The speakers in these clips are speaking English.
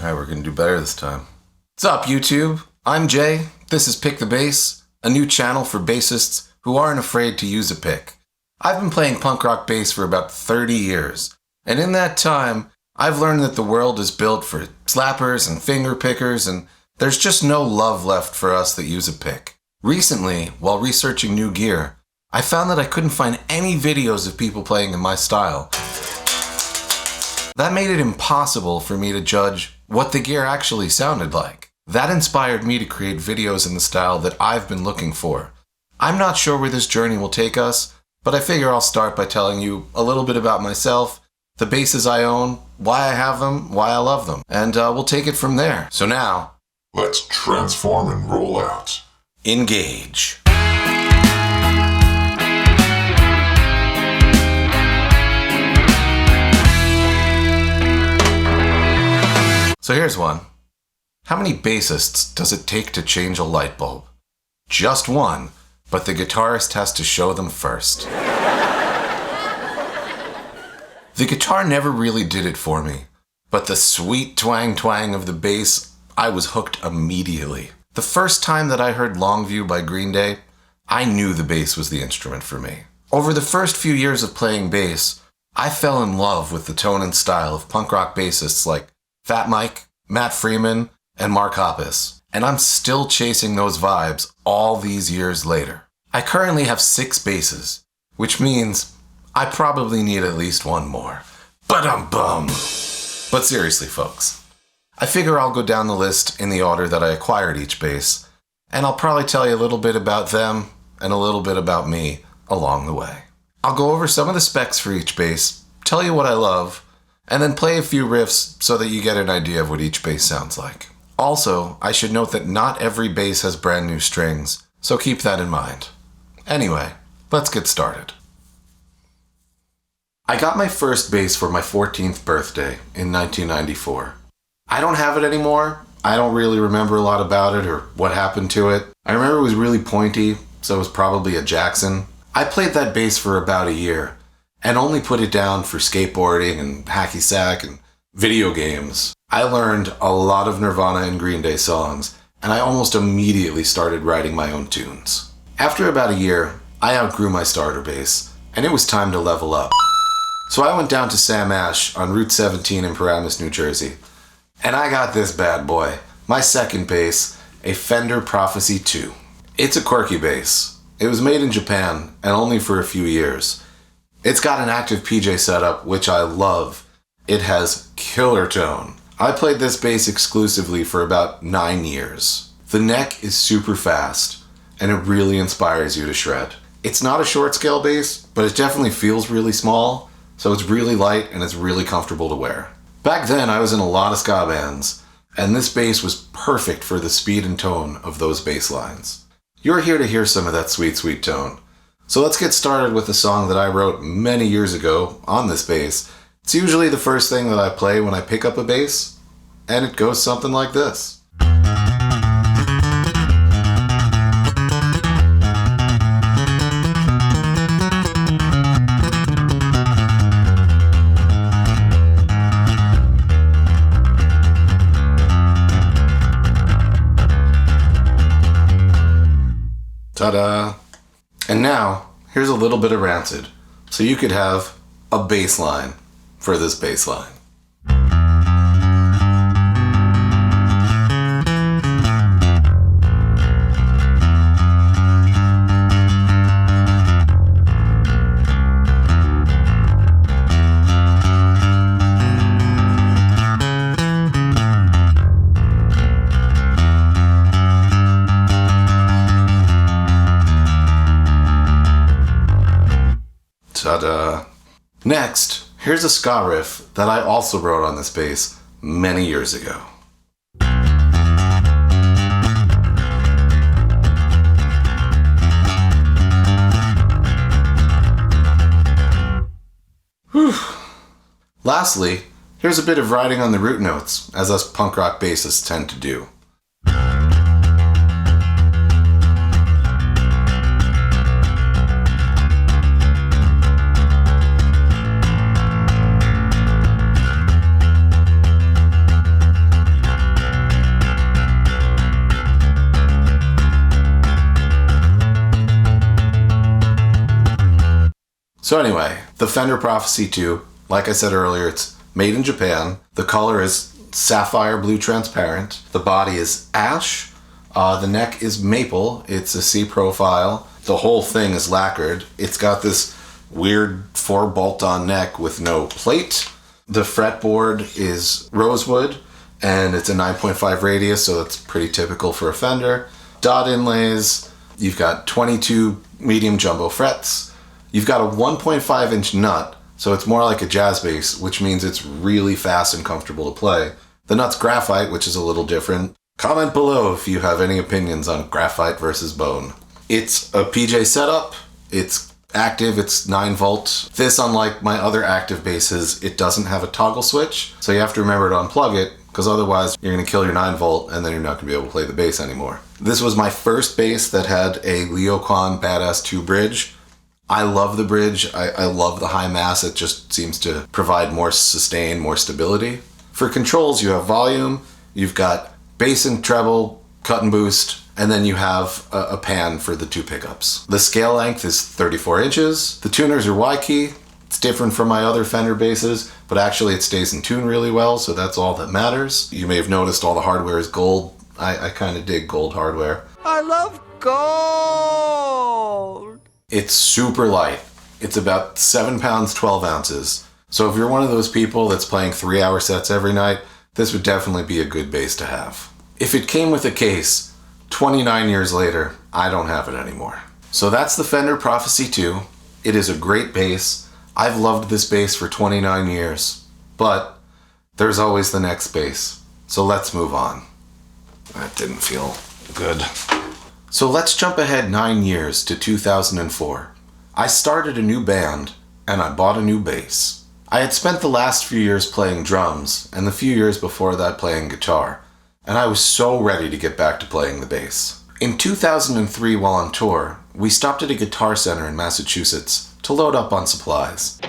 Alright, we're gonna do better this time. What's up, YouTube? I'm Jay. This is Pick the Bass, a new channel for bassists who aren't afraid to use a pick. I've been playing punk rock bass for about 30 years, and in that time, I've learned that the world is built for slappers and finger pickers, and there's just no love left for us that use a pick. Recently, while researching new gear, I found that I couldn't find any videos of people playing in my style. That made it impossible for me to judge what the gear actually sounded like. That inspired me to create videos in the style that I've been looking for. I'm not sure where this journey will take us, but I figure I'll start by telling you a little bit about myself, the basses I own, why I have them, why I love them, and we'll take it from there. So now, let's transform and roll out. Engage. So here's one. How many bassists does it take to change a light bulb? Just one, but the guitarist has to show them first. The guitar never really did it for me, but the sweet twang of the bass, I was hooked immediately. The first time that I heard Longview by Green Day, I knew the bass was the instrument for me. Over the first few years of playing bass, I fell in love with the tone and style of punk rock bassists like Fat Mike, Matt Freeman, and Mark Hoppus, and I'm still chasing those vibes all these years later. I currently have 6 basses, which means I probably need at least one more. Ba-dum-bum! But seriously, folks, I figure I'll go down the list in the order that I acquired each bass, and I'll probably tell you a little bit about them and a little bit about me along the way. I'll go over some of the specs for each bass, tell you what I love, and then play a few riffs so that you get an idea of what each bass sounds like. Also, I should note that not every bass has brand new strings, so keep that in mind. Anyway, let's get started. I got my first bass for my 14th birthday in 1994. I don't have it anymore. I don't really remember a lot about it or what happened to it. I remember it was really pointy, so it was probably a Jackson. I played that bass for about a year, and only put it down for skateboarding and hacky sack and video games. I learned a lot of Nirvana and Green Day songs, and I almost immediately started writing my own tunes. After about a year, I outgrew my starter bass, and it was time to level up. So I went down to Sam Ash on Route 17 in Paramus, New Jersey, and I got this bad boy, my second bass, a Fender Prophecy II. It's a quirky bass. It was made in Japan, and only for a few years. It's got an active PJ setup, which I love. It has killer tone. I played this bass exclusively for about 9 years. The neck is super fast, and it really inspires you to shred. It's not a short scale bass, but it definitely feels really small, so it's really light and it's really comfortable to wear. Back then, I was in a lot of ska bands, and this bass was perfect for the speed and tone of those bass lines. You're here to hear some of that sweet, sweet tone. So let's get started with a song that I wrote many years ago on this bass. It's usually the first thing that I play when I pick up a bass, and it goes something like this. Ta-da! And now, here's a little bit of Rancid, so you could have a bass line for this bass line. Ta-da! Next, here's a ska riff that I also wrote on this bass many years ago. Whew. Lastly, here's a bit of riding on the root notes, as us punk rock bassists tend to do. So anyway, the Fender Prophecy II, like I said earlier, it's made in Japan. The color is sapphire blue transparent. The body is ash. The neck is maple. It's a C profile. The whole thing is lacquered. It's got this weird 4 bolt-on neck with no plate. The fretboard is rosewood, and it's a 9.5 radius, so that's pretty typical for a Fender. Dot inlays. You've got 22 medium jumbo frets. You've got a 1.5 inch nut, so it's more like a jazz bass, which means it's really fast and comfortable to play. The nut's graphite, which is a little different. Comment below if you have any opinions on graphite versus bone. It's a PJ setup. It's active, it's 9 volt. This, unlike my other active basses, it doesn't have a toggle switch, so you have to remember to unplug it, because otherwise you're going to kill your 9 volt and then you're not going to be able to play the bass anymore. This was my first bass that had a Leo Kwan Badass 2 bridge. I love the bridge. I love the high mass. It just seems to provide more sustain, more stability. For controls, you have volume, you've got bass and treble, cut and boost, and then you have a pan for the 2 pickups. The scale length is 34 inches. The tuners are Y key. It's different from my other Fender basses, but actually it stays in tune really well, so that's all that matters. You may have noticed all the hardware is gold. I kind of dig gold hardware. I love gold! It's super light. It's about 7 pounds, 12 ounces. So if you're one of those people that's playing 3-hour sets every night, this would definitely be a good bass to have. If it came with a case, 29 years later, I don't have it anymore. So that's the Fender Prophecy II. It is a great bass. I've loved this bass for 29 years, but there's always the next bass. So let's move on. That didn't feel good. So let's jump ahead 9 years to 2004. I started a new band and I bought a new bass. I had spent the last few years playing drums and the few years before that playing guitar, and I was so ready to get back to playing the bass. In 2003, while on tour, we stopped at a Guitar Center in Massachusetts to load up on supplies.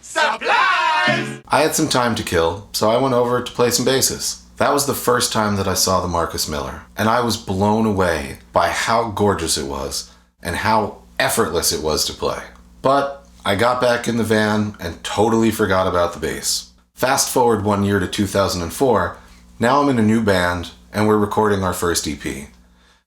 Supplies! I had some time to kill, so I went over to play some basses. That was the first time that I saw the Marcus Miller, and I was blown away by how gorgeous it was and how effortless it was to play. But I got back in the van and totally forgot about the bass. Fast forward 1 year to 2004, now I'm in a new band and we're recording our first EP.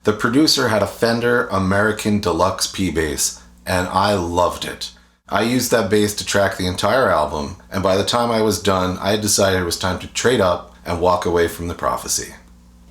The producer had a Fender American Deluxe P bass and I loved it. I used that bass to track the entire album, and by the time I was done, I had decided it was time to trade up and walk away from the Prophecy.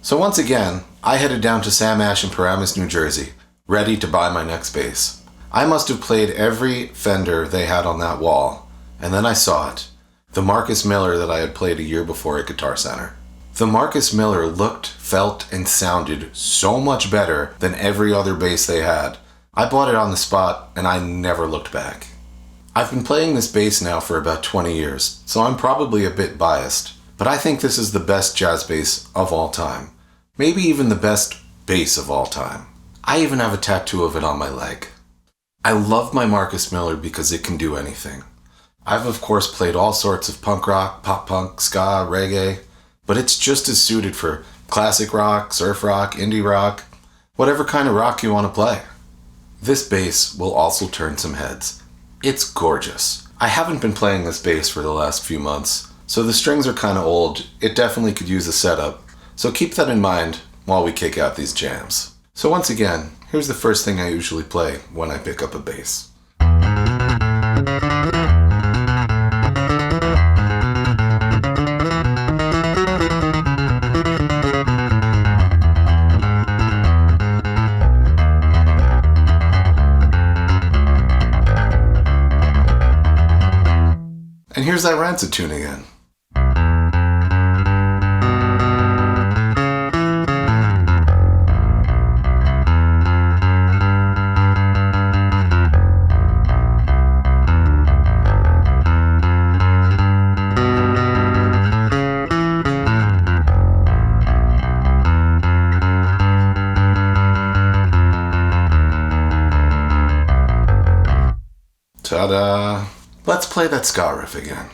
So once again, I headed down to Sam Ash in Paramus, New Jersey, ready to buy my next bass. I must have played every Fender they had on that wall, and then I saw it. The Marcus Miller that I had played a year before at Guitar Center. The Marcus Miller looked, felt, and sounded so much better than every other bass they had. I bought it on the spot, and I never looked back. I've been playing this bass now for about 20 years, so I'm probably a bit biased, but I think this is the best jazz bass of all time. Maybe even the best bass of all time. I even have a tattoo of it on my leg. I love my Marcus Miller because it can do anything. I've of course played all sorts of punk rock, pop punk, ska, reggae, but it's just as suited for classic rock, surf rock, indie rock, whatever kind of rock you want to play. This bass will also turn some heads. It's gorgeous. I haven't been playing this bass for the last few months, so the strings are kind of old. It definitely could use a setup, so keep that in mind while we kick out these jams. So once again, here's the first thing I usually play when I pick up a bass. And here's that rancid tune again. Ta-da! Let's play that ska riff again.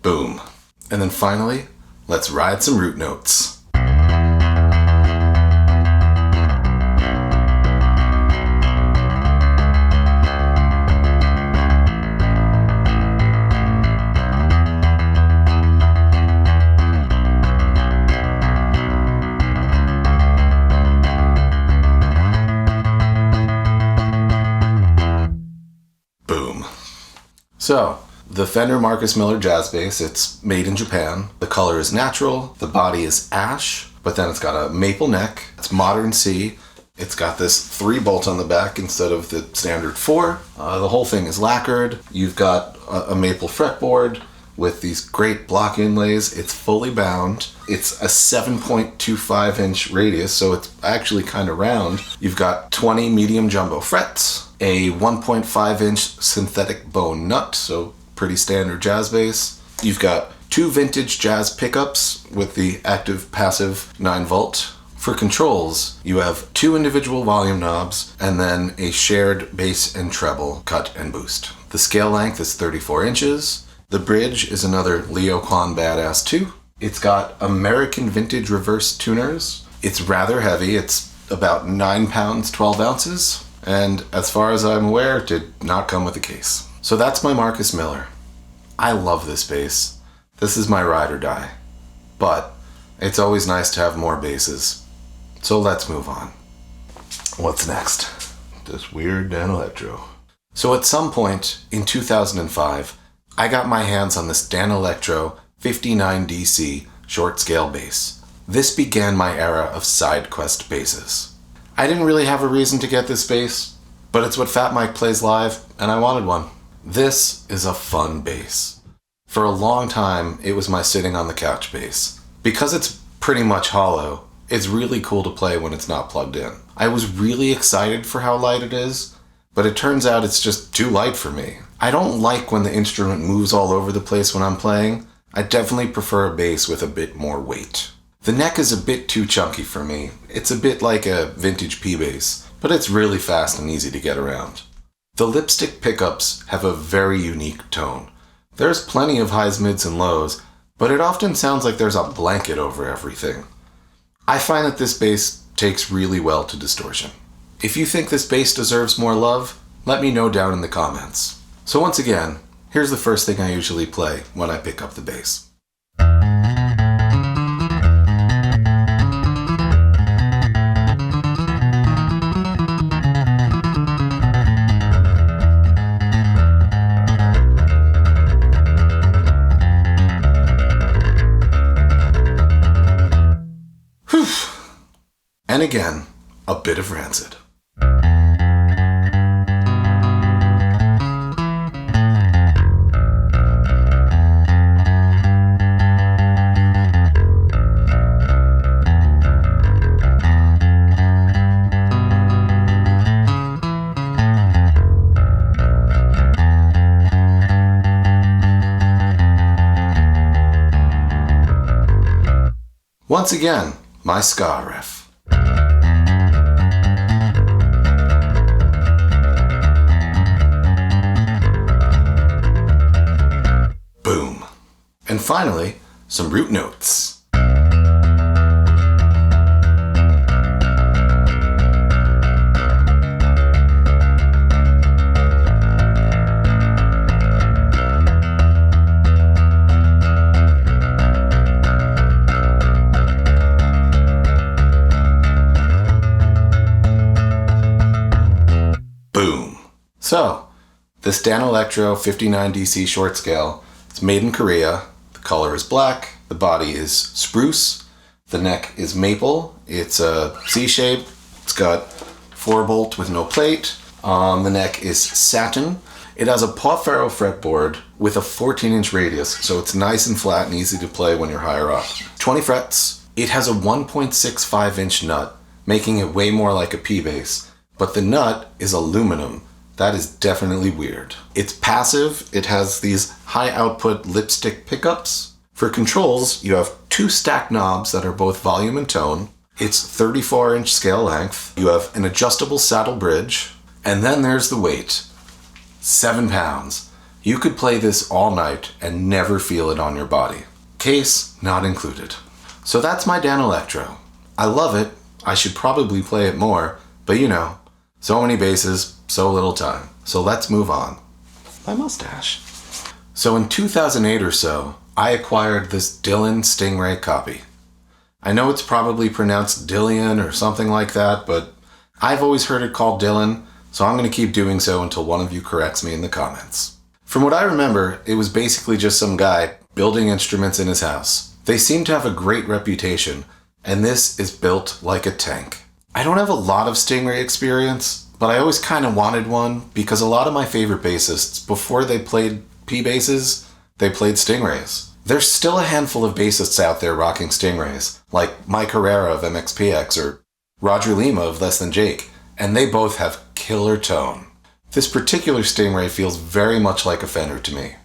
Boom. And then finally, let's ride some root notes. So, the Fender Marcus Miller Jazz bass, it's made in Japan. The color is natural, the body is ash, but then it's got a maple neck, it's modern C, it's got this 3 bolt on the back instead of the standard 4. The whole thing is lacquered. You've got a maple fretboard with these great block inlays. It's fully bound. It's a 7.25 inch radius, so it's actually kind of round. You've got 20 medium jumbo frets, a 1.5 inch synthetic bone nut, so pretty standard jazz bass. You've got 2 vintage jazz pickups with the active passive 9 volt. For controls, you have 2 individual volume knobs and then a shared bass and treble cut and boost. The scale length is 34 inches. The bridge is another Leo Kwan Badass 2. It's got American vintage reverse tuners. It's rather heavy. It's about 9 pounds, 12 ounces. And as far as I'm aware, it did not come with a case. So that's my Marcus Miller. I love this bass. This is my ride or die. But it's always nice to have more basses. So let's move on. What's next? This weird Danelectro. So at some point in 2005, I got my hands on this Danelectro 59 DC short scale bass. This began my era of side quest basses. I didn't really have a reason to get this bass, but it's what Fat Mike plays live, and I wanted one. This is a fun bass. For a long time, it was my sitting on the couch bass. Because it's pretty much hollow, it's really cool to play when it's not plugged in. I was really excited for how light it is, but it turns out it's just too light for me. I don't like when the instrument moves all over the place when I'm playing. I definitely prefer a bass with a bit more weight. The neck is a bit too chunky for me. It's a bit like a vintage P bass, but it's really fast and easy to get around. The lipstick pickups have a very unique tone. There's plenty of highs, mids, and lows, but it often sounds like there's a blanket over everything. I find that this bass takes really well to distortion. If you think this bass deserves more love, let me know down in the comments. So once again, here's the first thing I usually play when I pick up the bass. And again, a bit of Rancid. Once again, my ska riff. Boom. And finally, some root notes. So, this Danelectro 59 DC short scale, it's made in Korea. The color is black, the body is spruce, the neck is maple, it's a C shape, it's got 4 bolt with no plate, the neck is satin. It has a paw ferro fretboard with a 14 inch radius, so it's nice and flat and easy to play when you're higher up. 20 frets. It has a 1.65 inch nut, making it way more like a P bass, but the nut is aluminum. That is definitely weird. It's passive. It has these high output lipstick pickups. For controls, you have 2 stacked knobs that are both volume and tone. It's 34 inch scale length. You have an adjustable saddle bridge. And then there's the weight. 7 pounds. You could play this all night and never feel it on your body. Case not included. So that's my Danelectro. I love it. I should probably play it more, but you know, so many basses, so little time. So let's move on. My mustache. So in 2008 or so, I acquired this Dillion Stingray copy. I know it's probably pronounced Dillion or something like that, but I've always heard it called Dylan, so I'm going to keep doing so until one of you corrects me in the comments. From what I remember, it was basically just some guy building instruments in his house. They seem to have a great reputation, and this is built like a tank. I don't have a lot of Stingray experience, but I always kind of wanted one because a lot of my favorite bassists, before they played P basses, they played Stingrays. There's still a handful of bassists out there rocking Stingrays, like Mike Herrera of MXPX or Roger Lima of Less Than Jake, and they both have killer tone. This particular Stingray feels very much like a Fender to me.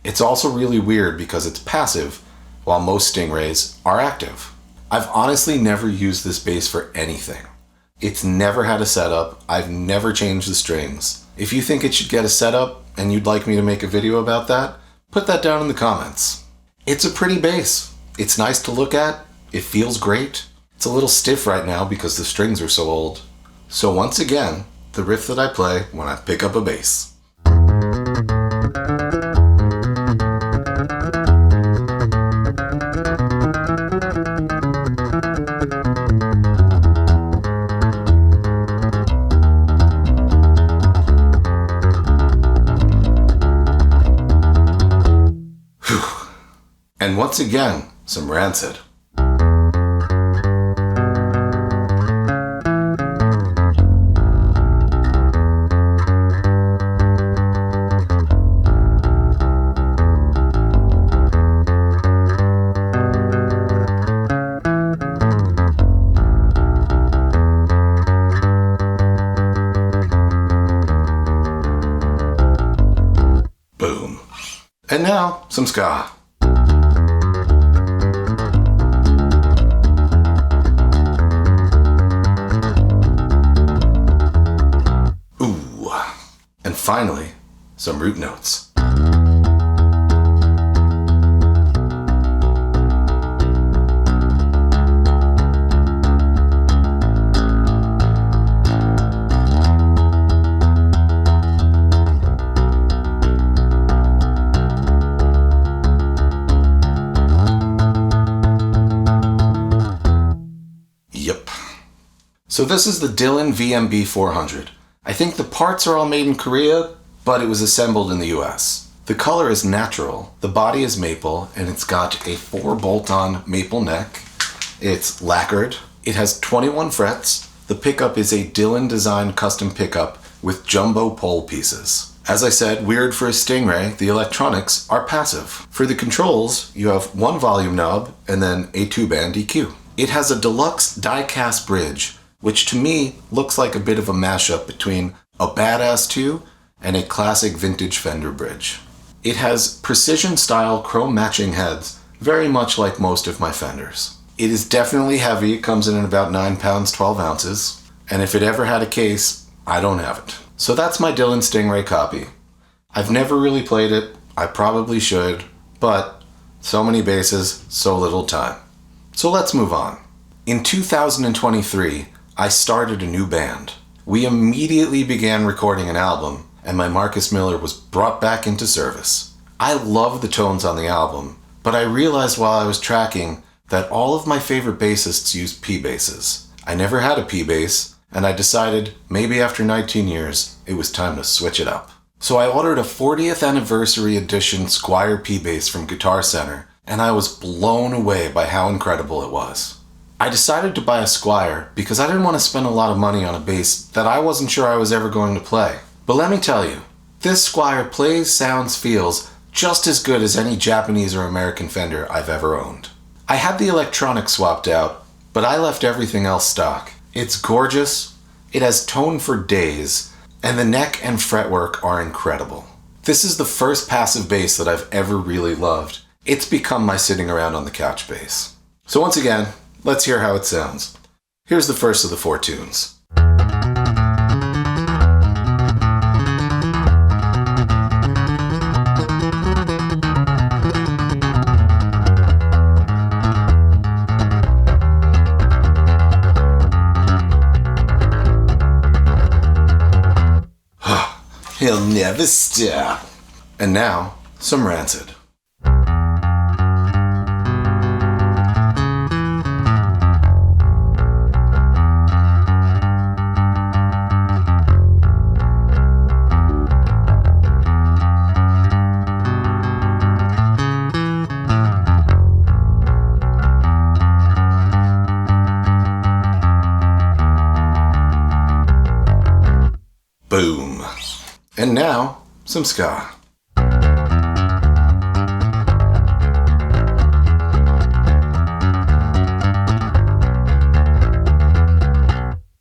It's also really weird because it's passive, while most Stingrays are active. I've honestly never used this bass for anything. It's never had a setup, I've never changed the strings. If you think it should get a setup and you'd like me to make a video about that, put that down in the comments. It's a pretty bass. It's nice to look at, it feels great. It's a little stiff right now because the strings are so old. So once again, the riff that I play when I pick up a bass. And once again, some Rancid. Boom. And now, some ska. And finally, some root notes. Yep. So this is the Dillion VMB 400. I think the parts are all made in Korea, but it was assembled in the US. The color is natural, the body is maple, and it's got a 4 bolt-on maple neck. It's lacquered. It has 21 frets. The pickup is a Dillion designed custom pickup with jumbo pole pieces. As I said, weird for a Stingray, the electronics are passive. For the controls, you have one volume knob and then a 2-band EQ. It has a deluxe die-cast bridge, which to me looks like a bit of a mashup between a Badass 2 and a classic vintage Fender bridge. It has precision-style chrome matching heads, very much like most of my Fenders. It is definitely heavy, it comes in at about 9 pounds 12 ounces, and if it ever had a case, I don't have it. So that's my Dillion Stingray copy. I've never really played it, I probably should, but so many basses, so little time. So let's move on. In 2023, I started a new band. We immediately began recording an album, and my Marcus Miller was brought back into service. I love the tones on the album, but I realized while I was tracking that all of my favorite bassists used P basses. I never had a P bass, and I decided maybe after 19 years, it was time to switch it up. So I ordered a 40th anniversary edition Squire P bass from Guitar Center, and I was blown away by how incredible it was. I decided to buy a Squire because I didn't want to spend a lot of money on a bass that I wasn't sure I was ever going to play. But let me tell you, this Squire plays, sounds, feels just as good as any Japanese or American Fender I've ever owned. I had the electronics swapped out, but I left everything else stock. It's gorgeous, it has tone for days, and the neck and fretwork are incredible. This is the first passive bass that I've ever really loved. It's become my sitting around on the couch bass. So once again, let's hear how it sounds. Here's the first of the 4 tunes. He'll never stop. And now, some Rancid. Boom. And now, some ska.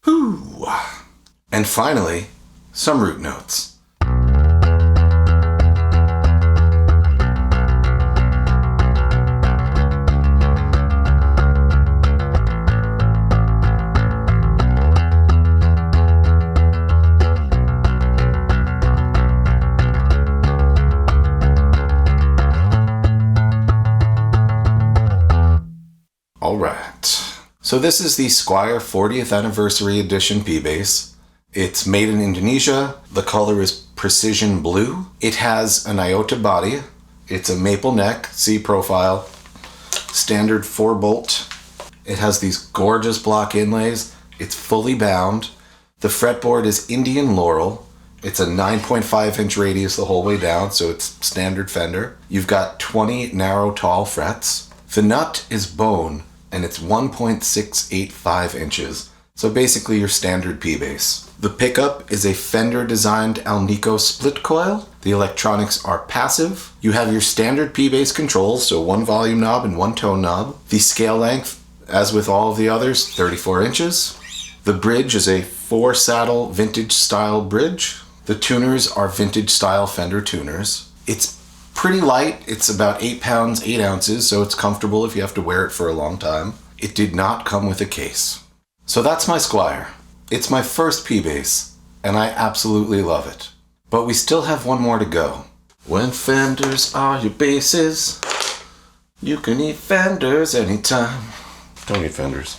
Whoo. And finally, some root notes. Alright, so this is the Squire 40th Anniversary Edition P-Bass. It's made in Indonesia. The color is Precision Blue. It has an iota body. It's a maple neck, C profile, standard 4-bolt. It has these gorgeous block inlays. It's fully bound. The fretboard is Indian Laurel. It's a 9.5 inch radius the whole way down, so it's standard Fender. You've got 20 narrow tall frets. The nut is bone, and it's 1.685 inches, so basically your standard P-Bass. The pickup is a Fender-designed Alnico split coil. The electronics are passive. You have your standard P-Bass controls, so one volume knob and one tone knob. The scale length, as with all of the others, 34 inches. The bridge is a 4-saddle vintage-style bridge. The tuners are vintage-style Fender tuners. It's pretty light. It's about 8 pounds, 8 ounces, so it's comfortable if you have to wear it for a long time. It did not come with a case. So that's my Squire. It's my first P-Bass, and I absolutely love it. But we still have one more to go. When Fenders are your basses, you can eat Fenders anytime. Don't eat Fenders.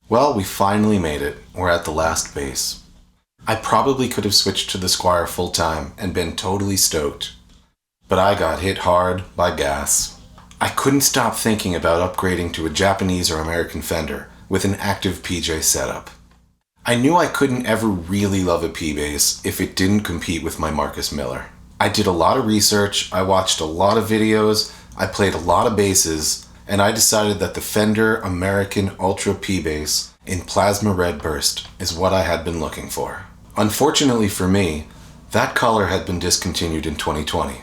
Well, we finally made it. We're at the last bass. I probably could have switched to the Squire full time and been totally stoked. But I got hit hard by gas. I couldn't stop thinking about upgrading to a Japanese or American Fender with an active PJ setup. I knew I couldn't ever really love a P-Bass if it didn't compete with my Marcus Miller. I did a lot of research, I watched a lot of videos, I played a lot of basses, and I decided that the Fender American Ultra P-Bass in Plasma Red Burst is what I had been looking for. Unfortunately for me, that color had been discontinued in 2020.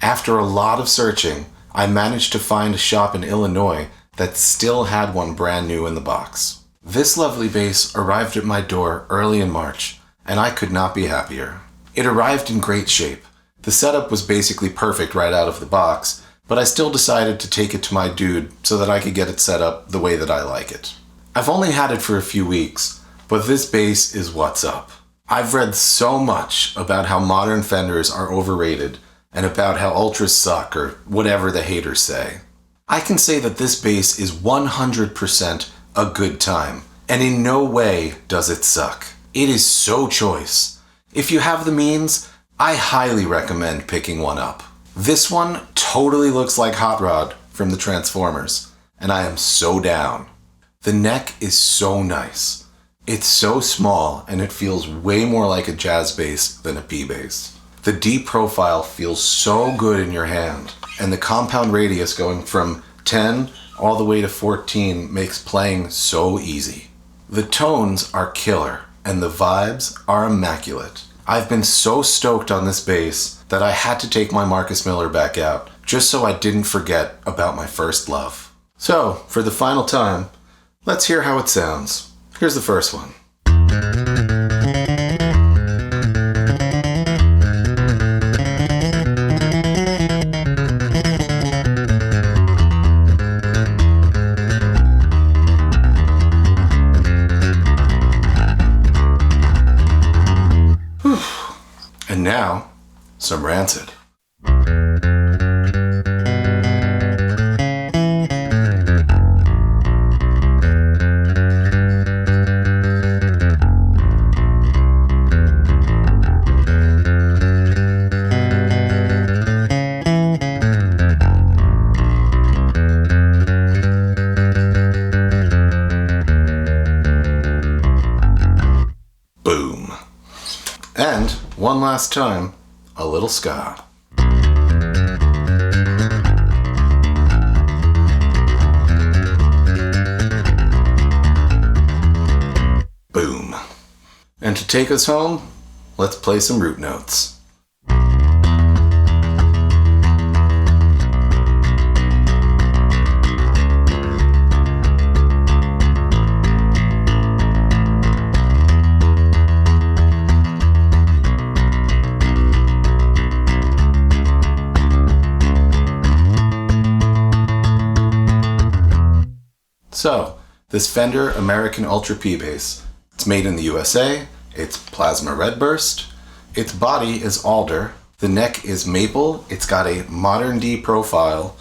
After a lot of searching, I managed to find a shop in Illinois that still had one brand new in the box. This lovely bass arrived at my door early in March, and I could not be happier. It arrived in great shape. The setup was basically perfect right out of the box, but I still decided to take it to my dude so that I could get it set up the way that I like it. I've only had it for a few weeks, but this bass is what's up. I've read so much about how modern Fenders are overrated and about how Ultras suck or whatever the haters say. I can say that this bass is 100% a good time, and in no way does it suck. It is so choice. If you have the means, I highly recommend picking one up. This one totally looks like Hot Rod from the Transformers, and I am so down. The neck is so nice. It's so small, and it feels way more like a jazz bass than a P-Bass. The D profile feels so good in your hand, and the compound radius going from 10 all the way to 14 makes playing so easy. The tones are killer, and the vibes are immaculate. I've been so stoked on this bass that I had to take my Marcus Miller back out, just so I didn't forget about my first love. So, for the final time, let's hear how it sounds. Here's the first one. And now, some Rancid. And, one last time, a little ska. Boom. And to take us home, let's play some root notes. So, this Fender American Ultra P bass, it's made in the USA, it's plasma redburst, its body is alder, the neck is maple, it's got a modern D profile,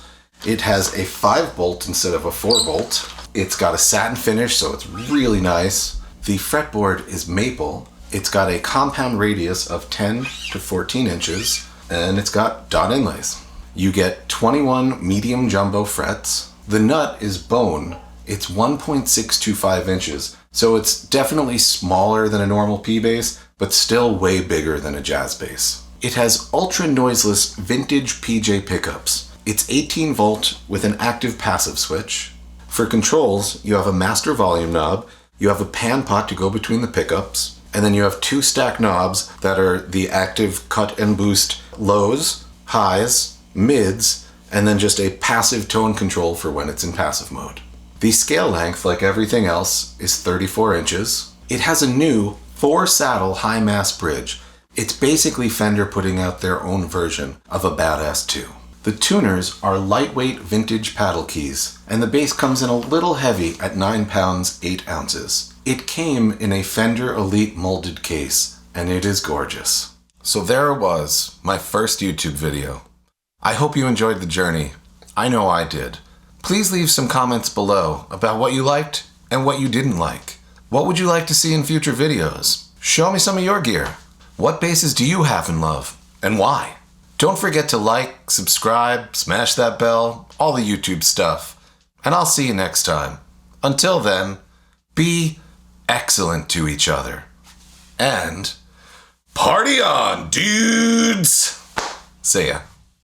it has a 5-bolt instead of a 4-bolt, it's got a satin finish so it's really nice, the fretboard is maple, it's got a compound radius of 10 to 14 inches, and it's got dot inlays. You get 21 medium jumbo frets, the nut is bone, it's 1.625 inches, so it's definitely smaller than a normal P bass, but still way bigger than a jazz bass. It has ultra noiseless vintage PJ pickups. It's 18 volt with an active passive switch. For controls, you have a master volume knob, you have a pan pot to go between the pickups, and then you have 2 stack knobs that are the active cut and boost lows, highs, mids, and then just a passive tone control for when it's in passive mode. The scale length, like everything else, is 34 inches. It has a new 4-saddle high mass bridge. It's basically Fender putting out their own version of a Badass 2. The tuners are lightweight vintage paddle keys, and the bass comes in a little heavy at 9 pounds 8 ounces. It came in a Fender Elite molded case, and it is gorgeous. So there it was, my first YouTube video. I hope you enjoyed the journey. I know I did. Please leave some comments below about what you liked and what you didn't like. What would you like to see in future videos? Show me some of your gear. What basses do you have and love, and why? Don't forget to like, subscribe, smash that bell, all the YouTube stuff. And I'll see you next time. Until then, be excellent to each other. And party on, dudes! See ya.